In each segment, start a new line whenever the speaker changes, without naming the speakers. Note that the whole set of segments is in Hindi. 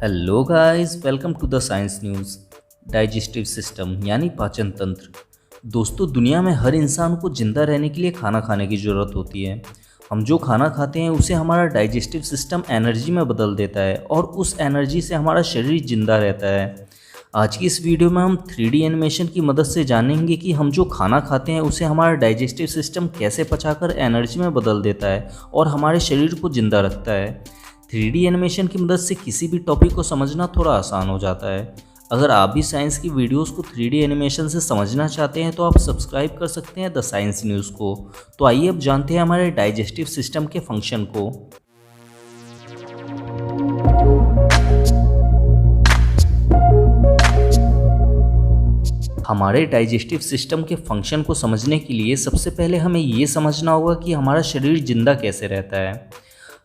Hello guys, welcome to the science news. Digestive system यानी पाचन तंत्र। दोस्तों, दुनिया में हर इंसान को जिंदा रहने के लिए खाना खाने की ज़रूरत होती है। हम जो खाना खाते हैं उसे हमारा डाइजेस्टिव सिस्टम एनर्जी में बदल देता है और उस एनर्जी से हमारा शरीर जिंदा रहता है। आज की इस वीडियो में हम 3D एनिमेशन की मदद से जानेंगे कि हम जो खाना खाते हैं उसे हमारा डाइजेस्टिव सिस्टम कैसे पचाकर एनर्जी में बदल देता है और हमारे शरीर को जिंदा रखता है। 3D एनिमेशन की मदद से किसी भी टॉपिक को समझना थोड़ा आसान हो जाता है। अगर आप भी साइंस की वीडियोस को 3D एनिमेशन से समझना चाहते हैं तो आप सब्सक्राइब कर सकते हैं द साइंस न्यूज़ को। तो आइए अब जानते हैं हमारे डाइजेस्टिव सिस्टम के फंक्शन को। हमारे डाइजेस्टिव सिस्टम के फंक्शन को समझने के लिए सबसे पहले हमें ये समझना होगा कि हमारा शरीर जिंदा कैसे रहता है।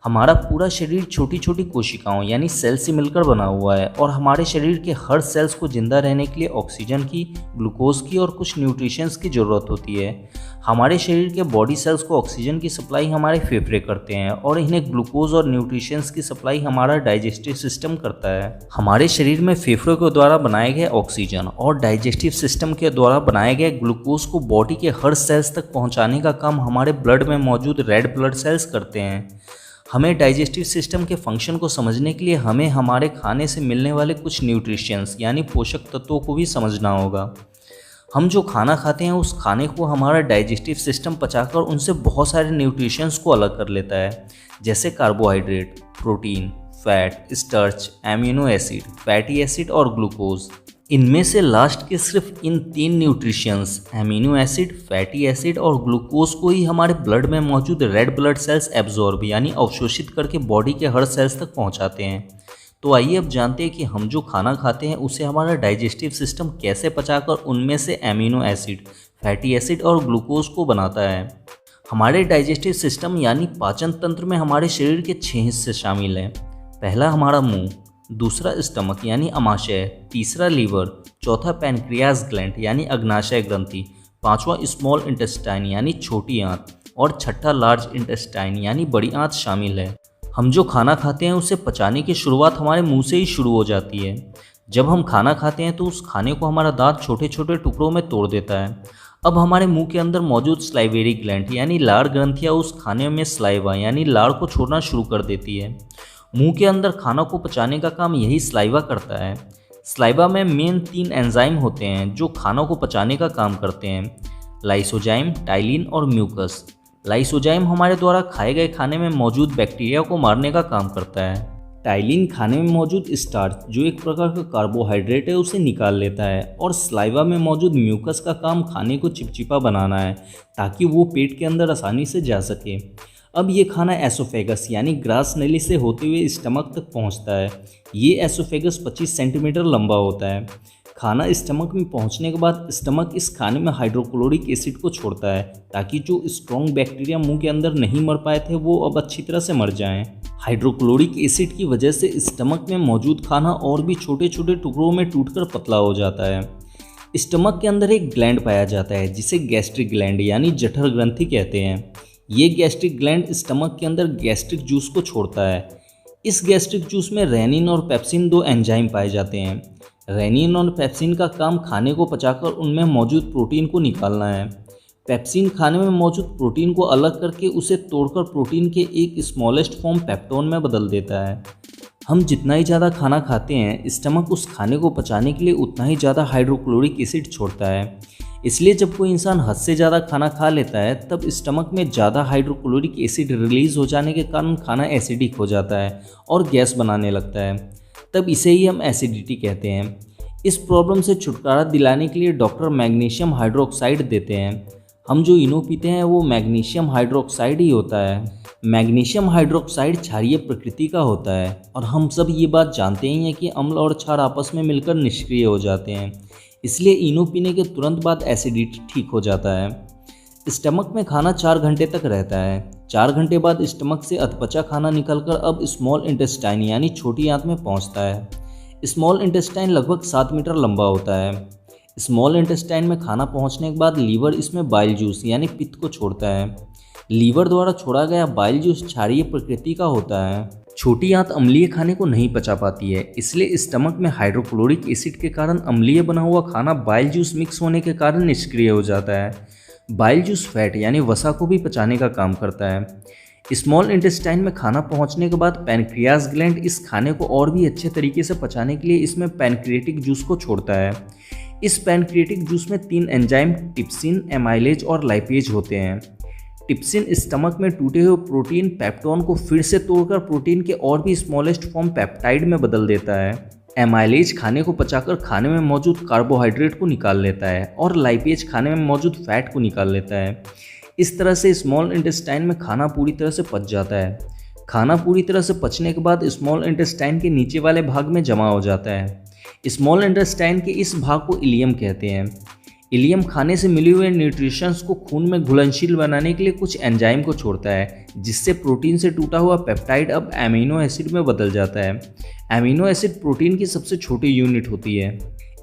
हमारा पूरा शरीर छोटी छोटी कोशिकाओं यानी सेल से मिलकर बना हुआ है और हमारे शरीर के हर सेल्स को जिंदा रहने के लिए ऑक्सीजन की, ग्लूकोज की और कुछ न्यूट्रिशंस की ज़रूरत होती है। हमारे शरीर के बॉडी सेल्स को ऑक्सीजन की सप्लाई हमारे फेफड़े करते हैं और इन्हें ग्लूकोज और न्यूट्रिशंस की सप्लाई हमारा डाइजेस्टिव सिस्टम करता है। हमारे शरीर में फेफड़ों के द्वारा बनाए गए ऑक्सीजन और डाइजेस्टिव सिस्टम के द्वारा बनाए गए ग्लूकोज को बॉडी के हर सेल्स तक पहुँचाने का काम हमारे ब्लड में मौजूद रेड ब्लड सेल्स करते हैं। हमें डाइजेस्टिव सिस्टम के फंक्शन को समझने के लिए हमें हमारे खाने से मिलने वाले कुछ न्यूट्रिशंस यानी पोषक तत्वों को भी समझना होगा। हम जो खाना खाते हैं उस खाने को हमारा डाइजेस्टिव सिस्टम पचाकर उनसे बहुत सारे न्यूट्रिशंस को अलग कर लेता है, जैसे carbohydrate, protein, fat, starch, amino acid, fatty acid और ग्लूकोज। इनमें से लास्ट के सिर्फ इन 3 nutritions amino acid, fatty acid और ग्लूकोज को ही हमारे ब्लड में मौजूद रेड ब्लड सेल्स एब्जॉर्ब यानी अवशोषित करके बॉडी के हर सेल्स तक पहुंचाते हैं। तो आइए अब जानते हैं कि हम जो खाना खाते हैं उसे हमारा डाइजेस्टिव सिस्टम कैसे पचाकर उनमें से एमिनो एसिड, फैटी एसिड और ग्लूकोज को बनाता है। हमारे डाइजेस्टिव सिस्टम यानी पाचन तंत्र में हमारे शरीर के 6 हिस्से शामिल हैं। पहला हमारा मुंह, दूसरा स्टमक यानी अमाशय, तीसरा लीवर, चौथा पैनक्रियाज ग्लैंड यानी अग्नाशय ग्रंथि, पांचवा स्मॉल इंटेस्टाइन यानी छोटी आंत और छठा लार्ज इंटेस्टाइन यानी बड़ी आंत शामिल है। हम जो खाना खाते हैं उसे पचाने की शुरुआत हमारे मुंह से ही शुरू हो जाती है। जब हम खाना खाते हैं तो उस खाने को हमारा दांत छोटे छोटे टुकड़ों में तोड़ देता है। अब हमारे मुंह के अंदर मौजूद स्लाइवेरी ग्लैंड यानी लार ग्रंथियाँ उस खाने में स्लाइवा यानी लार को छोड़ना शुरू कर देती है। मुंह के अंदर खाना को पचाने का काम यही स्लाइवा करता है। स्लाइवा में मेन 3 एंजाइम होते हैं जो खानों को पचाने का काम करते हैं, लाइसोजाइम, टाइलिन और म्यूकस। लाइसोजाइम हमारे द्वारा खाए गए खाने में मौजूद बैक्टीरिया को मारने का काम करता है। टाइलिन खाने में मौजूद स्टार्च जो एक प्रकार का कार्बोहाइड्रेट है उसे निकाल लेता है और स्लाइवा में मौजूद म्यूकस का काम खाने को चिपचिपा बनाना है ताकि वो पेट के अंदर आसानी से जा सके। अब ये खाना एसोफेगस यानी ग्रास नली से होते हुए स्टमक तक पहुंचता है। ये एसोफेगस 25 सेंटीमीटर लंबा होता है। खाना स्टमक में पहुंचने के बाद स्टमक इस खाने में हाइड्रोक्लोरिक एसिड को छोड़ता है ताकि जो स्ट्रॉन्ग बैक्टीरिया मुंह के अंदर नहीं मर पाए थे वो अब अच्छी तरह से मर जाएं। हाइड्रोक्लोरिक एसिड की वजह से स्टमक में मौजूद खाना और भी छोटे छोटे टुकड़ों में टूटकर पतला हो जाता है। स्टमक के अंदर एक ग्लैंड पाया जाता है जिसे गैस्ट्रिक ग्लैंड यानी जठर ग्रंथि कहते हैं। ये गैस्ट्रिक ग्लैंड स्टमक के अंदर गैस्ट्रिक जूस को छोड़ता है। इस गैस्ट्रिक जूस में रेनिन और पेप्सिन 2 एंजाइम पाए जाते हैं। रेनिन और पेप्सिन का काम खाने को पचाकर उनमें मौजूद प्रोटीन को निकालना है। पेप्सिन खाने में मौजूद प्रोटीन को अलग करके उसे तोड़कर प्रोटीन के एक स्मॉलेस्ट फॉर्म पेप्टोन में बदल देता है। हम जितना ही ज़्यादा खाना खाते हैं स्टमक उस खाने को पचाने के लिए उतना ही ज़्यादा हाइड्रोक्लोरिक एसिड छोड़ता है। इसलिए जब कोई इंसान हद से ज़्यादा खाना खा लेता है तब स्टमक में ज़्यादा हाइड्रोक्लोरिक एसिड रिलीज हो जाने के कारण खाना एसिडिक हो जाता है और गैस बनाने लगता है। तब इसे ही हम एसिडिटी कहते हैं। इस प्रॉब्लम से छुटकारा दिलाने के लिए डॉक्टर मैग्नीशियम हाइड्रोक्साइड देते हैं। हम जो इनो पीते हैं वो मैग्नीशियम हाइड्रोक्साइड ही होता है। मैग्नीशियम हाइड्रोक्साइड क्षारीय प्रकृति का होता है और हम सब ये बात जानते ही हैं कि अम्ल और क्षार आपस में मिलकर निष्क्रिय हो जाते हैं। इसलिए इनो पीने के तुरंत बाद एसिडिटी ठीक हो जाता है। स्टमक में खाना 4 घंटे तक रहता है। 4 घंटे बाद स्टमक से अधपचा खाना निकलकर अब स्मॉल इंटेस्टाइन यानी छोटी आंत में पहुंचता है। स्मॉल इंटेस्टाइन लगभग 7 मीटर लंबा होता है। स्मॉल इंटेस्टाइन में खाना पहुंचने के बाद लीवर इसमें बाइल जूस यानी पित्त को छोड़ता है। लीवर द्वारा छोड़ा गया बाइल जूस क्षारीय प्रकृति का होता है। छोटी आंत अम्लीय खाने को नहीं पचा पाती है, इसलिए स्टमक में हाइड्रोक्लोरिक एसिड के कारण अम्लीय बना हुआ खाना बाइल जूस मिक्स होने के कारण निष्क्रिय हो जाता है। बाइल जूस फैट यानी वसा को भी पचाने का काम करता है। स्मॉल इंटेस्टाइन में खाना पहुंचने के बाद पैनक्रियाज ग्लैंड इस खाने को और भी अच्छे तरीके से पचाने के लिए इसमें पैनक्रिएटिक जूस को छोड़ता है। इस पैनक्रिएटिक जूस में 3 एंजाइम टिप्सिन, एमाइलेज और लाइपेज होते हैं। टिप्सिन स्टमक में टूटे हुए प्रोटीन पेप्टोन को फिर से तोड़कर प्रोटीन के और भी स्मॉलेस्ट फॉर्म पेप्टाइड में बदल देता है। एमाइलेज खाने को पचाकर खाने में मौजूद कार्बोहाइड्रेट को निकाल लेता है और लाइपेज खाने में मौजूद फैट को निकाल लेता है। इस तरह से स्मॉल इंटेस्टाइन में खाना पूरी तरह से पच जाता है। खाना पूरी तरह से पचने के बाद स्मॉल इंटेस्टाइन के नीचे वाले भाग में जमा हो जाता है। स्मॉल इंटेस्टाइन के इस भाग को इलियम कहते हैं। इलियम खाने से मिले हुए न्यूट्रिशंस को खून में घुलनशील बनाने के लिए कुछ एंजाइम को छोड़ता है, जिससे प्रोटीन से टूटा हुआ पेप्टाइड अब एमिनो एसिड में बदल जाता है। एमिनो एसिड प्रोटीन की सबसे छोटी यूनिट होती है।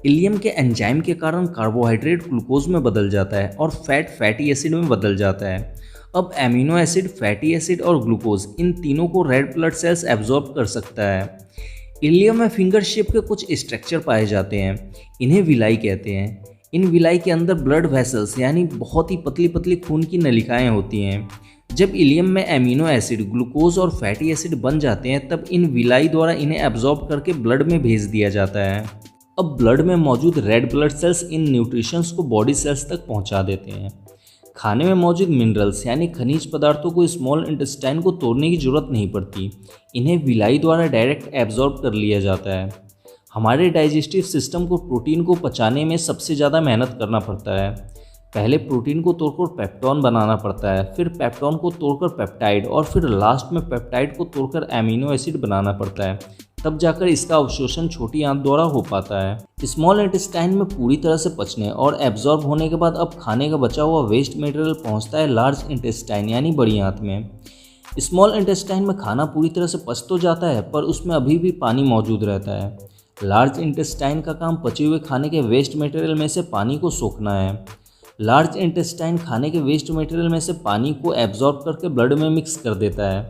इलियम के एंजाइम के कारण कार्बोहाइड्रेट ग्लूकोज में बदल जाता है और फैट फैटी एसिड में बदल जाता है। अब एमिनो एसिड, फैटी एसिड और ग्लूकोज इन तीनों को रेड ब्लड सेल्स एब्जॉर्ब कर सकता है। इलियम में फिंगर शेप के कुछ स्ट्रक्चर पाए जाते हैं, इन्हें विलाई कहते हैं। इन विलाई के अंदर ब्लड वेसल्स यानी बहुत ही पतली पतली खून की नलिकाएं होती हैं। जब इलियम में एमिनो एसिड, ग्लूकोज और फैटी एसिड बन जाते हैं तब इन विलाई द्वारा इन्हें एब्जॉर्ब करके ब्लड में भेज दिया जाता है। अब ब्लड में मौजूद रेड ब्लड सेल्स इन न्यूट्रिशंस को बॉडी सेल्स तक पहुंचा देते हैं। खाने में मौजूद मिनरल्स यानी खनिज पदार्थों को स्मॉल इंटेस्टाइन को तोड़ने की जरूरत नहीं पड़ती, इन्हें विलाई द्वारा डायरेक्ट एब्जॉर्ब कर लिया जाता है। हमारे डाइजेस्टिव सिस्टम को प्रोटीन को पचाने में सबसे ज़्यादा मेहनत करना पड़ता है। पहले प्रोटीन को तोड़कर पेप्टोन बनाना पड़ता है, फिर पेप्टोन को तोड़कर पेप्टाइड और फिर लास्ट में पेप्टाइड को तोड़कर एमिनो एसिड बनाना पड़ता है। तब जाकर इसका अवशोषण छोटी आंत द्वारा हो पाता है। स्मॉल इंटेस्टाइन में पूरी तरह से पचने और एब्जॉर्ब होने के बाद अब खाने का बचा हुआ वेस्ट मटेरियल पहुंचता है लार्ज इंटेस्टाइन यानी बड़ी आंत में। स्मॉल इंटेस्टाइन में खाना पूरी तरह से पच तो जाता है, पर उसमें अभी भी पानी मौजूद रहता है। लार्ज इंटेस्टाइन का काम पचे हुए खाने के वेस्ट मटेरियल में से पानी को सोखना है। लार्ज इंटेस्टाइन खाने के वेस्ट मटेरियल में से पानी को एब्जॉर्ब करके ब्लड में मिक्स कर देता है।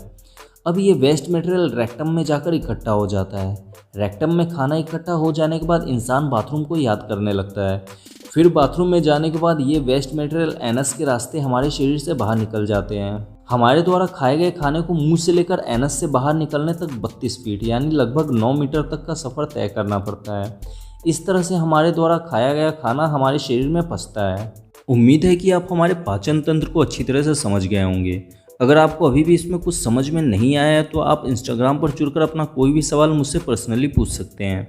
अब ये वेस्ट मटेरियल रेक्टम में जाकर इकट्ठा हो जाता है। रेक्टम में खाना इकट्ठा हो जाने के बाद इंसान बाथरूम को याद करने लगता है। फिर बाथरूम में जाने के बाद ये वेस्ट मटेरियल एनस के रास्ते हमारे शरीर से बाहर निकल जाते हैं। हमारे द्वारा खाए गए खाने को मुंह से लेकर एनस से बाहर निकलने तक 32 फीट यानी लगभग 9 मीटर तक का सफ़र तय करना पड़ता है। इस तरह से हमारे द्वारा खाया गया खाना हमारे शरीर में पचता है। उम्मीद है कि आप हमारे पाचन तंत्र को अच्छी तरह से समझ गए होंगे। अगर आपको अभी भी इसमें कुछ समझ में नहीं आया है तो आप इंस्टाग्राम पर जुड़कर अपना कोई भी सवाल मुझसे पर्सनली पूछ सकते हैं।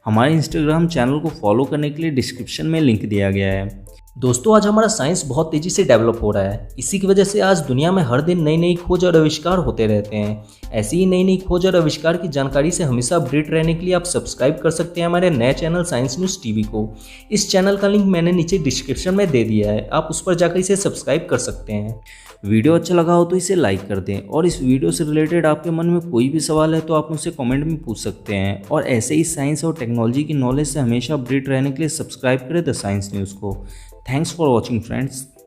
हमारे इंस्टाग्राम चैनल को फॉलो करने के लिए डिस्क्रिप्शन में लिंक दिया गया है। दोस्तों, आज हमारा साइंस बहुत तेज़ी से डेवलप हो रहा है। इसी की वजह से आज दुनिया में हर दिन नई नई खोज और आविष्कार होते रहते हैं। ऐसी ही नई नई खोज और आविष्कार की जानकारी से हमेशा अपडेट रहने के लिए आप सब्सक्राइब कर सकते हैं हमारे नए चैनल साइंस न्यूज़ टीवी को। इस चैनल का लिंक मैंने नीचे डिस्क्रिप्शन में दे दिया है, आप उस पर जाकर इसे सब्सक्राइब कर सकते हैं। वीडियो अच्छा लगा हो तो इसे लाइक कर दें और इस वीडियो से रिलेटेड आपके मन में कोई भी सवाल है तो आप मुझसे कमेंट में पूछ सकते हैं। और ऐसे ही साइंस और टेक्नोलॉजी की नॉलेज से हमेशा अपडेट रहने के लिए सब्सक्राइब करें द साइंस न्यूज़ को। Thanks for watching, friends.